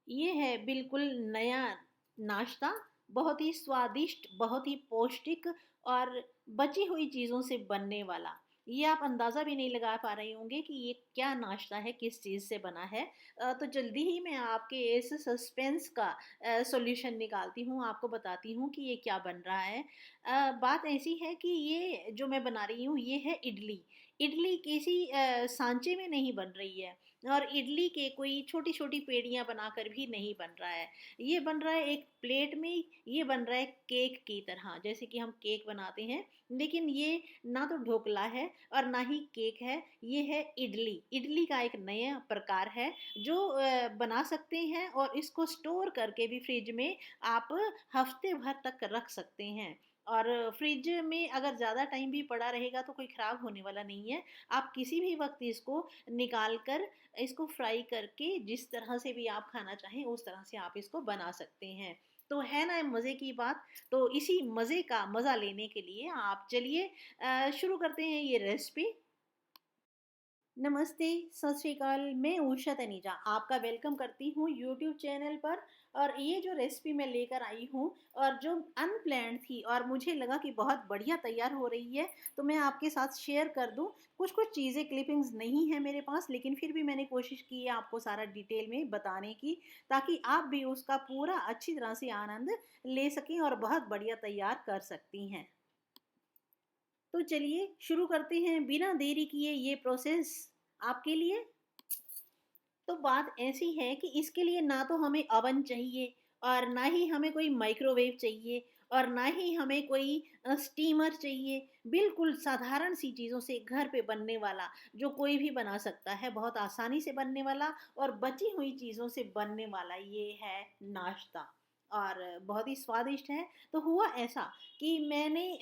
ये है बिल्कुल नया नाश्ता, बहुत ही स्वादिष्ट, बहुत ही पौष्टिक और बची हुई चीज़ों से बनने वाला। ये आप अंदाज़ा भी नहीं लगा पा रहे होंगे कि ये क्या नाश्ता है, किस चीज़ से बना है। तो जल्दी ही मैं आपके इस सस्पेंस का सॉल्यूशन निकालती हूँ, आपको बताती हूँ कि ये क्या बन रहा है। बात ऐसी है कि ये जो मैं बना रही हूँ, ये है इडली। इडली किसी सांचे में नहीं बन रही है। और इडली के कोई छोटी-छोटी पेड़ियाँ बनाकर भी नहीं बन रहा है। ये बन रहा है एक प्लेट में, ये बन रहा है केक की तरह, जैसे कि हम केक बनाते हैं, लेकिन ये ना तो ढोकला है और ना ही केक है, ये है इडली। इडली का एक नया प्रकार है जो बना सकते हैं और इसको स्टोर करके भी फ्रिज में आप हफ्ते भर तक रख सकते हैं। और फ्रिज में अगर ज़्यादा टाइम भी पड़ा रहेगा तो कोई ख़राब होने वाला नहीं है। आप किसी भी वक़्त इसको निकाल कर इसको फ्राई करके जिस तरह से भी आप खाना चाहें उस तरह से आप इसको बना सकते हैं। तो है ना मज़े की बात? तो इसी मज़े का मज़ा लेने के लिए आप चलिए शुरू करते हैं ये रेसिपी। नमस्ते, सत श्री अकाल, मैं उषा तनीजा आपका वेलकम करती हूँ यूट्यूब चैनल पर। और ये जो रेसिपी मैं लेकर आई हूँ और जो अनप्लैन्ड थी और मुझे लगा कि बहुत बढ़िया तैयार हो रही है, तो मैं आपके साथ शेयर कर दूँ। कुछ-कुछ चीज़ें क्लिपिंग्स नहीं है मेरे पास, लेकिन फिर भी मैंने कोशिश की है आपको सारा डिटेल में बताने की, ताकि आप भी उसका पूरा अच्छी तरह से आनंद ले सकें और बहुत बढ़िया तैयार कर सकती हैं। तो चलिए शुरू करते हैं बिना देरी किए ये प्रोसेस आपके लिए। तो बात ऐसी है कि इसके लिए ना तो हमें अवन चाहिए और ना ही हमें कोई माइक्रोवेव चाहिए और ना ही हमें कोई स्टीमर चाहिए। बिल्कुल साधारण सी चीज़ों से घर पे बनने वाला, जो कोई भी बना सकता है, बहुत आसानी से बनने वाला और बची हुई चीज़ों से बनने वाला ये है नाश्ता। और बहुत ही स्वादिष्ट है। तो हुआ ऐसा कि मैंने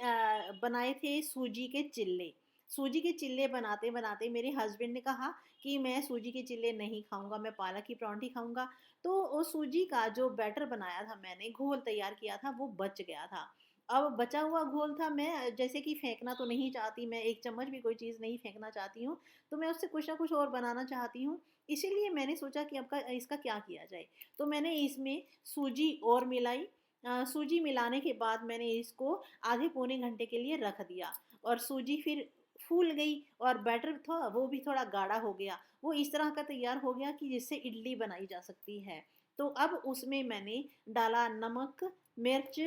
बनाए थे सूजी के चिल्ले। सूजी के चिल्ले बनाते-बनाते मेरे हस्बैंड ने कहा कि मैं सूजी के चिल्ले नहीं खाऊँगा, मैं पालक की पराँठी खाऊँगा। तो वो सूजी का जो बैटर बनाया था मैंने, घोल तैयार किया था, वो बच गया था। अब बचा हुआ घोल था, मैं जैसे कि फेंकना तो नहीं चाहती, मैं 1 चम्मच भी कोई चीज़ नहीं फेंकना चाहती हूँ, तो मैं उससे कुछ ना कुछ और बनाना चाहती हूँ। इसीलिए मैंने सोचा कि अब का इसका क्या किया जाए? तो मैंने इसमें सूजी और मिलाई। सूजी मिलाने के बाद मैंने इसको आधे पौने घंटे के लिए रख दिया और सूजी फिर फूल गई और बैटर था वो भी थोड़ा गाढ़ा हो गया। वो इस तरह का तैयार हो गया कि जिससे इडली बनाई जा सकती है। तो अब उसमें मैंने डाला नमक, मिर्च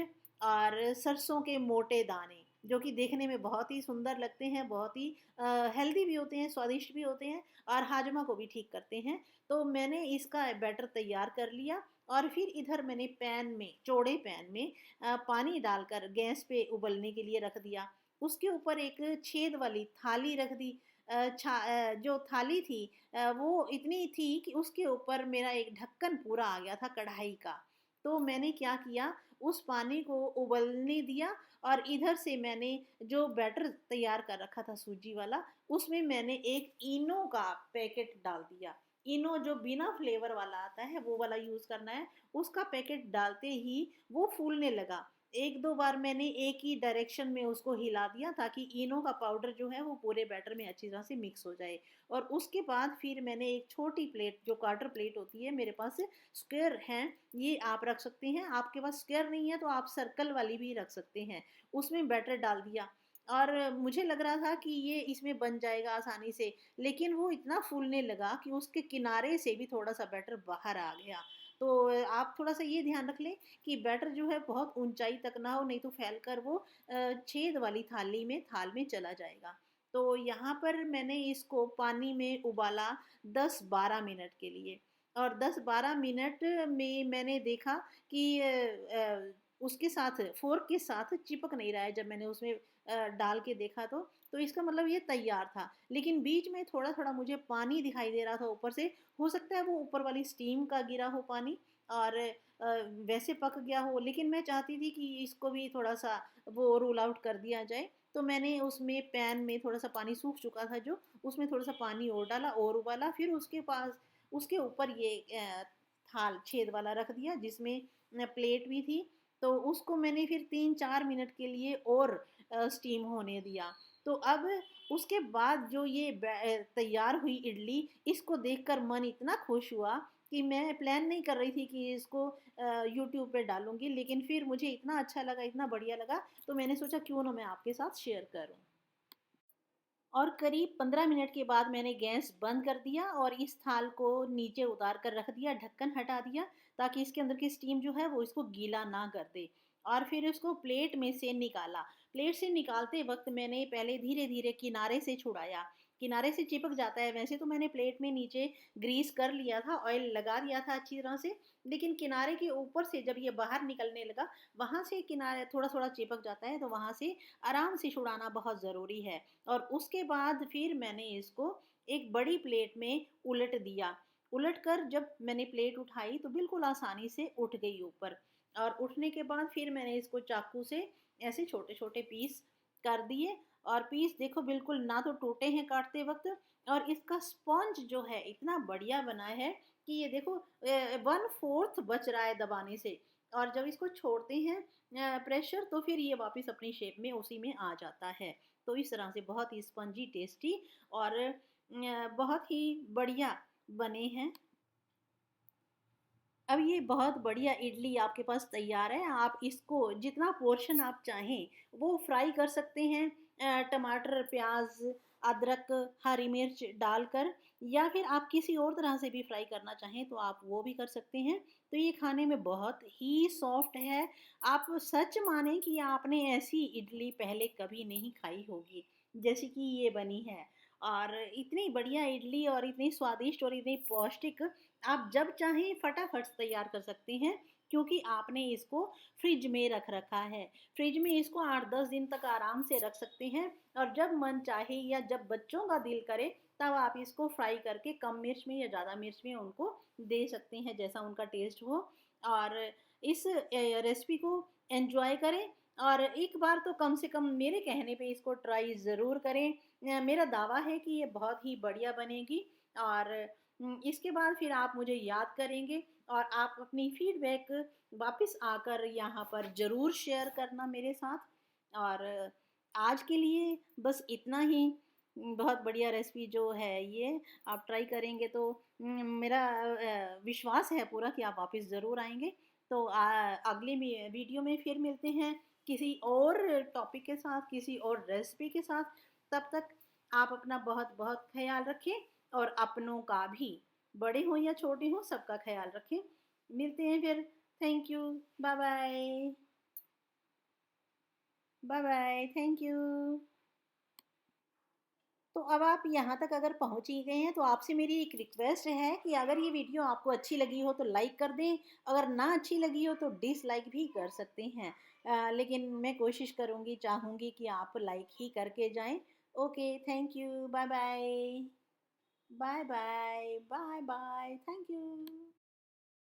और सरसों के मोटे दाने, जो कि देखने में बहुत ही सुंदर लगते हैं, बहुत ही हेल्दी भी होते हैं, स्वादिष्ट भी होते हैं और हाजमा को भी ठीक करते हैं। तो मैंने इसका बैटर तैयार कर लिया और फिर इधर मैंने पैन में, चौड़े पैन में पानी डालकर गैस पे उबलने के लिए रख दिया। उसके ऊपर एक छेद वाली थाली रख दी। जो थाली थी वो इतनी थी कि उसके ऊपर मेरा एक ढक्कन पूरा आ गया था कढ़ाई का। तो मैंने क्या किया, उस पानी को उबलने दिया और इधर से मैंने जो बैटर तैयार कर रखा था सूजी वाला, उसमें मैंने एक इनो का पैकेट डाल दिया। इनो जो बिना फ्लेवर वाला आता है, वो वाला यूज़ करना है। उसका पैकेट डालते ही वो फूलने लगा। 1-2 बार मैंने एक ही डायरेक्शन में उसको हिला दिया ताकि इनो का पाउडर जो है वो पूरे बैटर में अच्छी तरह से मिक्स हो जाए। और उसके बाद फिर मैंने एक छोटी प्लेट, जो क्वार्टर प्लेट होती है, मेरे पास स्क्वायर हैं, ये आप रख सकते हैं। आपके पास स्क्वायर नहीं है तो आप सर्कल वाली भी रख सकते हैं। उसमें बैटर डाल दिया और मुझे लग रहा था कि ये इसमें बन जाएगा आसानी से, लेकिन वो इतना फूलने लगा कि उसके किनारे से भी थोड़ा-सा बैटर बाहर आ गया। तो आप थोड़ा-सा ये ध्यान रख लें कि बैटर जो है बहुत ऊंचाई तक ना हो, नहीं तो फैलकर वो छेद वाली थाली में, थाल में चला जाएगा। तो यहाँ पर मैंने इसको पानी में उबाला 10-12 मिनट के लिए और 10-12 मिनट में मैंने देखा कि उसके साथ, फ़ोर्क के साथ चिपक नहीं रहा है। जब मैंने उसमें डाल के देखा तो इसका मतलब ये तैयार था। लेकिन बीच में थोड़ा-थोड़ा मुझे पानी दिखाई दे रहा था ऊपर से। हो सकता है वो ऊपर वाली स्टीम का गिरा हो पानी और वैसे पक गया हो, लेकिन मैं चाहती थी कि इसको भी थोड़ा-सा वो रूल आउट कर दिया जाए। तो मैंने उसमें पैन में थोड़ा-सा पानी सूख चुका था जो, उसमें थोड़ा-सा पानी और डाला और उबाला। फिर उसके ऊपर ये थाल छेद वाला रख दिया जिसमें प्लेट भी थी। तो उसको मैंने फिर 3-4 मिनट के लिए और स्टीम होने दिया। तो अब उसके बाद जो ये तैयार हुई इडली, इसको देखकर मन इतना खुश हुआ कि मैं प्लान नहीं कर रही थी कि इसको यूट्यूब पे डालूँगी, लेकिन फिर मुझे इतना अच्छा लगा, इतना बढ़िया लगा, तो मैंने सोचा क्यों ना मैं आपके साथ शेयर करूँ। और करीब 15 मिनट के बाद मैंने गैस बंद कर दिया और इस थाल को नीचे उतार कर रख दिया, ढक्कन हटा दिया ताकि इसके अंदर की स्टीम जो है वो इसको गीला ना कर दे। और फिर इसको प्लेट में से निकाला। प्लेट से निकालते वक्त मैंने पहले धीरे धीरे किनारे से छुड़ाया। किनारे से चिपक जाता है, वैसे तो मैंने प्लेट में नीचे ग्रीस कर लिया था, ऑयल लगा दिया था अच्छी तरह से, लेकिन किनारे के ऊपर से जब ये बाहर निकलने लगा, वहां से किनारे थोड़ा थोड़ा चिपक जाता है, तो वहां से आराम से छुड़ाना बहुत ज़रूरी है। और उसके बाद फिर मैंने इसको एक बड़ी प्लेट में उलट दिया। उलट कर जब मैंने प्लेट उठाई तो बिल्कुल आसानी से उठ गई ऊपर। और उठने के बाद फिर मैंने इसको चाकू से ऐसे छोटे-छोटे पीस कर दिए। और पीस देखो बिल्कुल ना तो टूटे हैं काटते वक़्त, और इसका स्पंज जो है इतना बढ़िया बना है कि ये देखो 1/4 बच रहा है दबाने से। और जब इसको छोड़ते हैं प्रेशर, तो फिर ये वापस अपनी शेप में उसी में आ जाता है। तो इस तरह से बहुत ही स्पंजी, टेस्टी और बहुत ही बढ़िया बने हैं। अब ये बहुत बढ़िया इडली आपके पास तैयार है। आप इसको जितना पोर्शन आप चाहें वो फ्राई कर सकते हैं, टमाटर, प्याज़, अदरक, हरी मिर्च डालकर, या फिर आप किसी और तरह से भी फ्राई करना चाहें तो आप वो भी कर सकते हैं। तो ये खाने में बहुत ही सॉफ्ट है। आप सच मानें कि आपने ऐसी इडली पहले कभी नहीं खाई होगी, जैसी कि ये बनी है। और इतनी बढ़िया इडली और इतनी स्वादिष्ट और इतनी पौष्टिक, आप जब चाहें फटाफट से तैयार कर सकते हैं, क्योंकि आपने इसको फ्रिज में रख रखा है। फ्रिज में इसको 8-10 दिन तक आराम से रख सकते हैं, और जब मन चाहे या जब बच्चों का दिल करे तब आप इसको फ्राई करके कम मिर्च में या ज़्यादा मिर्च में उनको दे सकते हैं, जैसा उनका टेस्ट हो। और इस रेसिपी को एंजॉय करें, और एक बार तो कम से कम मेरे कहने पे इसको ट्राई ज़रूर करें। मेरा दावा है कि ये बहुत ही बढ़िया बनेगी। और इसके बाद फिर आप मुझे याद करेंगे, और आप अपनी फीडबैक वापस आकर यहाँ पर ज़रूर शेयर करना मेरे साथ। और आज के लिए बस इतना ही। बहुत बढ़िया रेसिपी जो है ये आप ट्राई करेंगे तो मेरा विश्वास है पूरा कि आप वापस ज़रूर आएंगे। तो अगले वीडियो में फिर मिलते हैं किसी और टॉपिक के साथ, किसी और रेसिपी के साथ। तब तक आप अपना बहुत बहुत ख्याल रखें, और अपनों का भी, बड़े हों या छोटे हों सबका ख्याल रखें। मिलते हैं फिर। Thank you. Bye bye. Bye bye. Thank you. तो अब आप यहाँ तक अगर पहुँच ही गए हैं तो आपसे मेरी एक रिक्वेस्ट है कि अगर ये वीडियो आपको अच्छी लगी हो तो लाइक कर दें, अगर ना अच्छी लगी हो तो डिसलाइक भी कर सकते हैं। लेकिन मैं कोशिश करूँगी, चाहूँगी कि आप लाइक ही करके जाएं। Okay, thank you. Bye bye. Bye bye. Bye bye. Thank you.